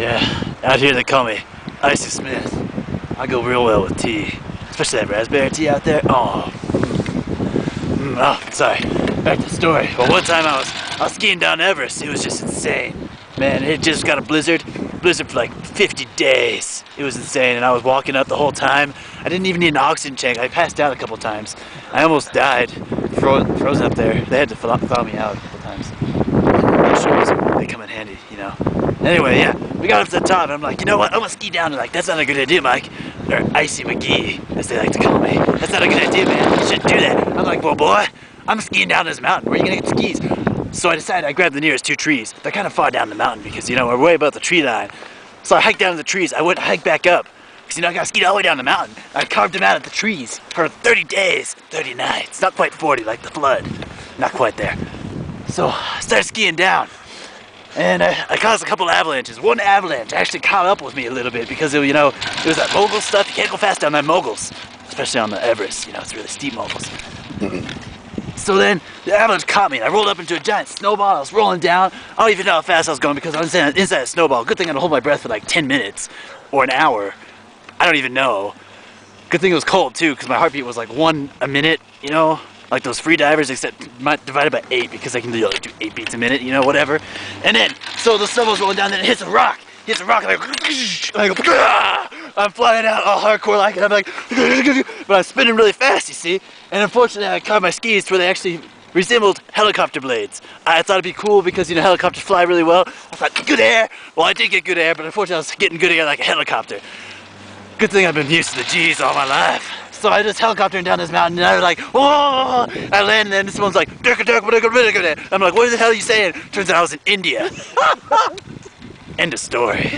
Yeah, out here they call me Icy Smith. I go real well with tea, especially that raspberry tea out there. Oh, sorry. Back to the story. Well, one time I was skiing down Everest. It was just insane. Man, it just got a blizzard for like 50 days. It was insane, and I was walking up the whole time. I didn't even need an oxygen tank. I passed out a couple times. I almost died, frozen up there. They had to thaw me out a couple times. They come in handy, you know. Anyway, yeah, we got up to the top, and I'm like, you know what? I'm gonna ski down. They're like, that's not a good idea, Mike. Or Icy McGee, as they like to call me. That's not a good idea, man. You shouldn't do that. I'm like, well, boy, I'm skiing down this mountain. Where are you gonna get skis? So I decided I grabbed the nearest two trees. They're kind of far down the mountain because, you know, we're way above the tree line. So I hiked down to the trees. I went to hike back up because, you know, I got skied all the way down the mountain. I carved them out at the trees for 30 days, 30 nights. Not quite 40 like the flood. Not quite there. So I started skiing down. And I caused a couple avalanches. One avalanche actually caught up with me a little bit because, you know, it was that mogul stuff. You can't go fast down that moguls, especially on the Everest. You know, it's really steep moguls. So then the avalanche caught me, and I rolled up into a giant snowball. I was rolling down. I don't even know how fast I was going because I was inside a snowball. Good thing I had to hold my breath for like 10 minutes or an hour. I don't even know. Good thing it was cold too, because my heartbeat was like 1 a minute, you know? Like those free divers, except divided by 8 because they can do 8 beats a minute, you know, whatever. And then, so the snowball's rolling down, then it hits a rock. And I go, I'm flying out all hardcore like it. I'm like, but I'm spinning really fast, you see. And unfortunately, I caught my skis to where they actually resembled helicopter blades. I thought it'd be cool because, you know, helicopters fly really well. I thought, good air. Well, I did get good air, but unfortunately, I was getting good air like a helicopter. Good thing I've been used to the G's all my life. So I just helicoptering down this mountain, and I was like, whoa! I land, and then this one's like, I'm like, what the hell are you saying? Turns out I was in India. End of story.